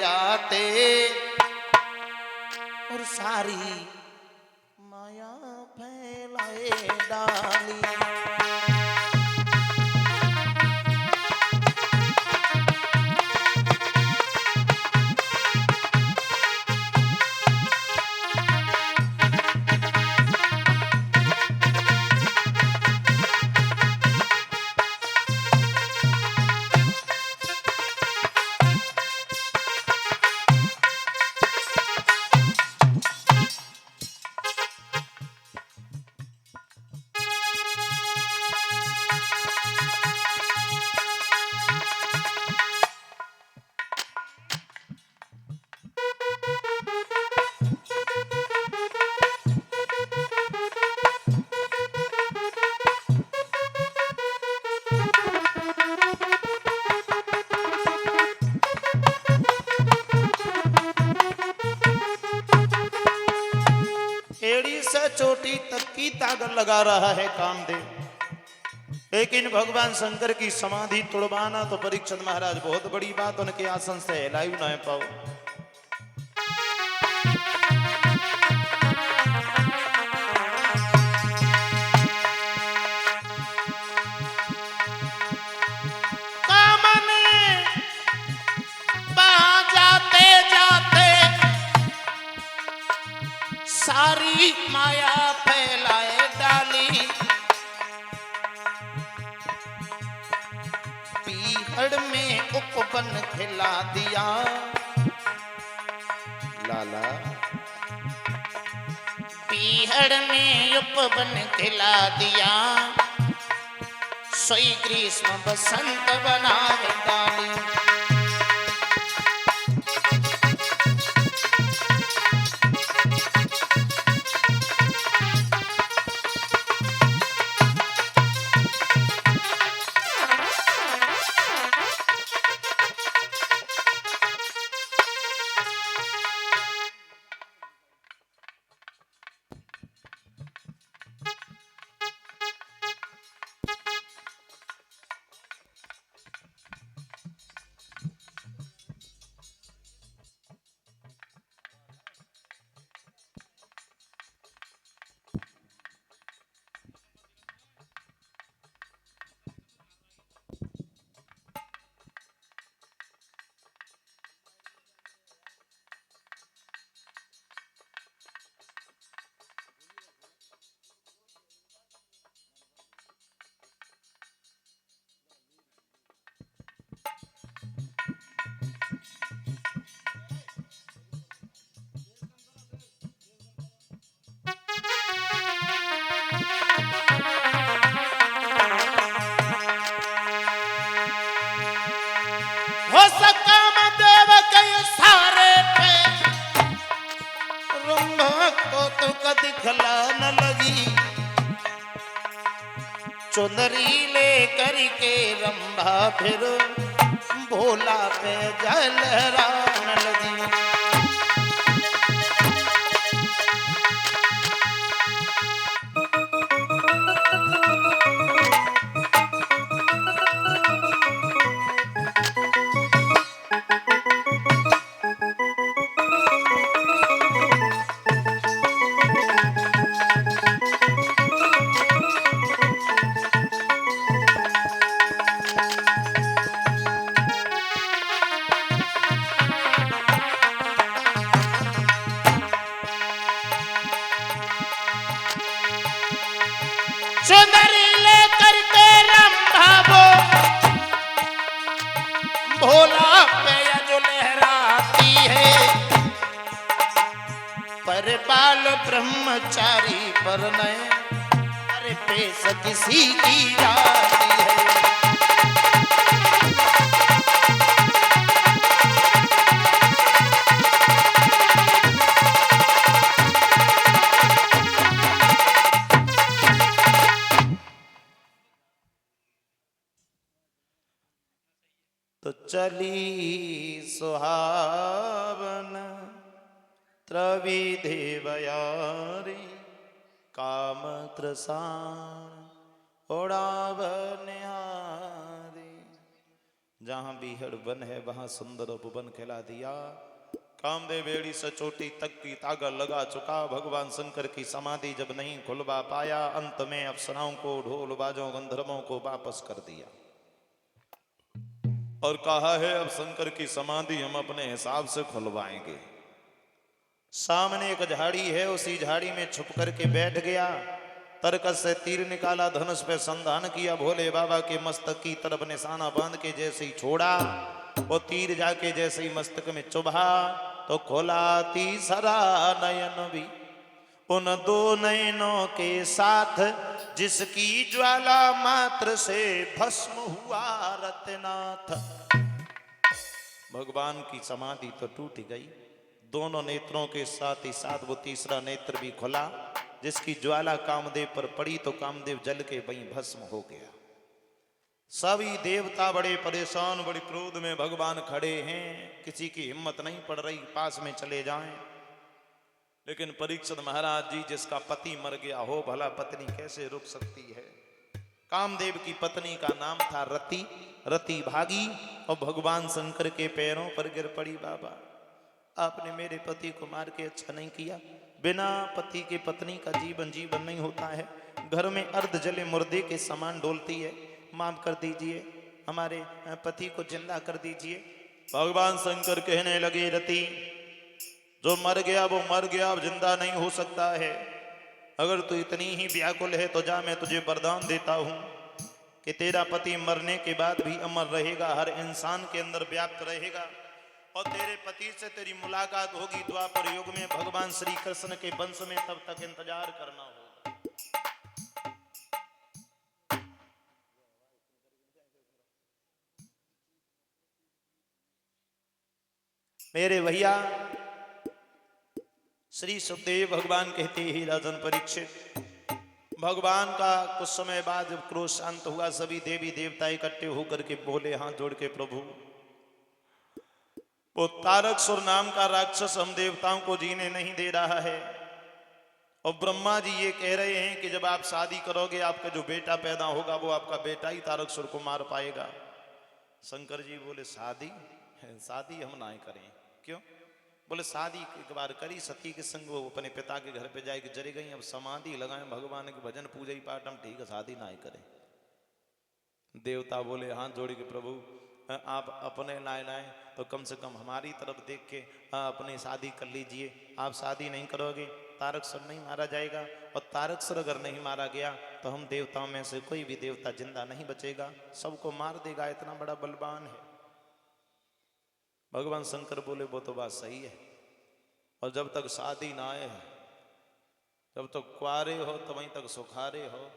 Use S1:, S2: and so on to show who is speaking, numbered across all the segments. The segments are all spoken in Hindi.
S1: जाते और सारी माया फैलाए डाली। एड़ी से चोटी तक की ताकत लगा रहा है कामदेव, लेकिन भगवान शंकर की समाधि तोड़वाना तो परीक्षित महाराज बहुत बड़ी बात, उनके आसन से हिलायू ना पाओ। सारी माया फैलाए डाली, पीहड़ में उपवन खिला दिया। लाला पीहड़ में उपवन खिला दिया, सोई ग्रीष्म बसंत बनावे डाली। दिखलान लगी, चुंदरी ले करके रंभा फिर भोला पे जलरान लगी। चुंदरी ले करके रंभा भोला पे जो लहराती है, पर बाल ब्रह्मचारी पर नए अरे पेश किसी की जाती है। तो चली सुहावन त्रविधि बयारी, काम त्रसान उड़ावन हारी। जहां बीहड़ वन है वहां सुंदर उपवन खिला दिया। कामदेव बेड़ी से चोटी तक की तागर लगा चुका। भगवान शंकर की समाधि जब नहीं खुलवा पाया, अंत में अप्सराओं को, ढोल बाजों, गंधर्वों को वापस कर दिया और कहा है अब शंकर की समाधि हम अपने हिसाब से खुलवाएंगे। सामने एक झाड़ी है, उसी झाड़ी में छुप करके बैठ गया। तरकस से तीर निकाला, धनुष पे संधान किया, भोले बाबा के मस्तक की तरफ निशाना बांध के जैसे ही छोड़ा, वो तीर जाके जैसे ही मस्तक में चुभा तो खोला तीसरा नयन भी उन दो नयनों के साथ, जिसकी ज्वाला मात्र से भस्म हुआ रत्नाथ। भगवान की समाधि तो टूट गई, दोनों नेत्रों के साथ ही साथ वो तीसरा नेत्र भी खुला, जिसकी ज्वाला कामदेव पर पड़ी तो कामदेव जल के वहीं भस्म हो गया। सभी देवता बड़े परेशान, बड़े क्रोध में भगवान खड़े हैं। किसी की हिम्मत नहीं पड़ रही पास में चले जाएं। लेकिन परीक्षित महाराज जी, जिसका पति मर गया हो, भला पत्नी कैसे रुक सकती है। कामदेव की पत्नी का नाम था रति। रति भागी और भगवान शंकर के पैरों पर गिर पड़ी। बाबा, आपने मेरे पति को मार के अच्छा नहीं किया। बिना पति के पत्नी का जीवन नहीं होता है। घर में अर्ध जले मुर्दे के समान डोलती है। माफ कर दीजिए, हमारे पति को जिंदा कर दीजिए। भगवान शंकर कहने लगे, रति, जो मर गया वो मर गया, अब जिंदा नहीं हो सकता है। अगर तू इतनी ही व्याकुल है तो जा, मैं तुझे वरदान देता हूं कि तेरा पति मरने के बाद भी अमर रहेगा, हर इंसान के अंदर व्याप्त रहेगा और तेरे पति से तेरी मुलाकात होगी द्वापर युग में भगवान श्री कृष्ण के वंश में। तब तक इंतजार करना होगा। मेरे भैया श्री सुखदेव भगवान कहते ही, राजन परीक्षित, भगवान का कुछ समय बाद जब क्रोध शांत हुआ, सभी देवी देवता इकट्ठे होकर के बोले हाथ जोड़ के, प्रभु, वो तारकसुर नाम का राक्षस हम देवताओं को जीने नहीं दे रहा है और ब्रह्मा जी ये कह रहे हैं कि जब आप शादी करोगे आपका जो बेटा पैदा होगा वो आपका बेटा ही तारकसुर को मार पाएगा। शंकर जी बोले, शादी हम ना करें। क्यों? बोले, शादी एक बार करी सती के संग, वो अपने पिता के घर पे जाके जरी गई, अब समाधि लगाएं, भगवान के भजन पूजा ही पाठ हम, ठीक है, शादी ना ही करें। देवता बोले हाथ जोड़ के, प्रभु आप अपने लाए तो कम से कम हमारी तरफ देख के अपनी शादी कर लीजिए। आप शादी नहीं करोगे तारकसुर नहीं मारा जाएगा, और तारकसुर अगर नहीं मारा गया तो हम देवताओं में से कोई भी देवता जिंदा नहीं बचेगा, सबको मार देगा, इतना बड़ा बलवान है। भगवान शंकर बोले, वो तो बात सही है, और जब तक शादी ना आए, जब तक कुआरे हो तो वहीं तक सुखारे हो,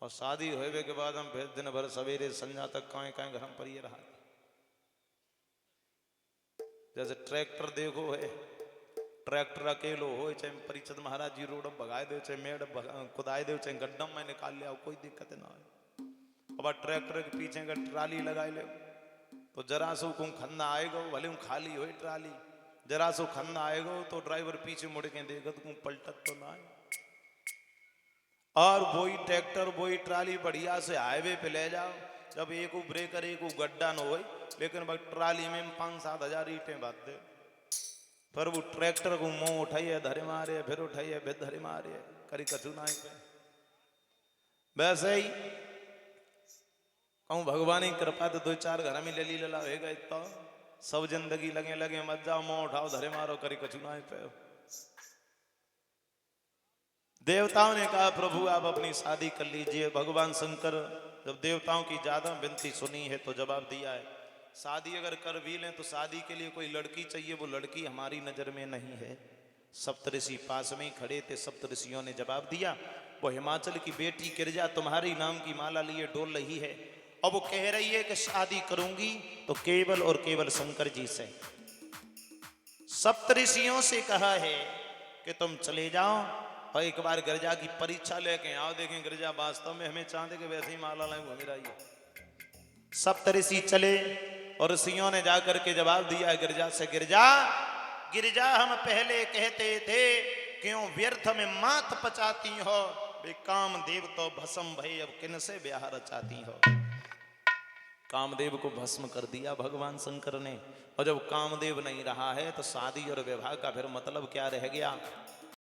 S1: और शादी होने के बाद हम फिर दिन भर सवेरे संध्या तक काएं घर हम पर रहा। जैसे ट्रैक्टर देखो है, ट्रैक्टर अकेलो हो, चाहे परीक्षित महाराज जी रोड भगाए दे, चाहे मेड़ खुदाए दे, चाहे गड्ढम में निकाल लिया, कोई दिक्कत ना हो। अब ट्रैक्टर के पीछे अगर ट्राली लगाए ले तो जरा सो को खन्ना आएगा, भले खाली हो ट्राली, जरा सो खन्ना आएगा तो ड्राइवर पीछे मुड़ के देगा तो पलटत तो ना आए। और वही ट्रैक्टर वही ट्राली बढ़िया से हाईवे पे ले जाओ, जब एक ब्रेकर एक गड्ढा न हो, लेकिन भाई ट्राली में 5-7 हजार ईंटें बांध दे, फिर वो ट्रैक्टर को मुंह उठाइए धरे मारे, फिर उठाइए फिर धरे मारे, करी कछु ना पे। वैसे ही कहूँ भगवान की कृपा तो 2-4 घर में ले लला होगा, तो सब जिंदगी लगे मत जाओ, मुंह उठाओ धरे मारो, करी कछु ना पे। देवताओं ने कहा, प्रभु आप अपनी शादी कर लीजिए। भगवान शंकर जब देवताओं की ज्यादा विनती सुनी है तो जवाब दिया है, शादी अगर कर भी लें तो शादी के लिए कोई लड़की चाहिए, वो लड़की हमारी नजर में नहीं है। सप्तऋषि पास में ही खड़े थे, सप्तऋषियों ने जवाब दिया, वो हिमाचल की बेटी गिरजा तुम्हारी नाम की माला लिए डोल रही है, और वो कह रही है कि शादी करूंगी तो केवल और केवल शंकर जी से। सप्तऋषियों से कहा है कि तुम चले जाओ और एक बार गिरजा की परीक्षा लेके आओ, देखें गिरजा वास्तव में हमें चाहते कि वैसे ही माला लाए घूम रही है। सप्तऋषि चले और ऋषियों ने जाकर के जवाब दिया गिरजा से, गिरजा हम पहले कहते थे क्यों व्यर्थ में मात पचाती हो, वे काम देव तो भस्म भई, अब किन से ब्याह रचाती हो। कामदेव को भस्म कर दिया भगवान शंकर ने। और जब कामदेव नहीं रहा है तो शादी और विवाह का फिर मतलब क्या रह गया।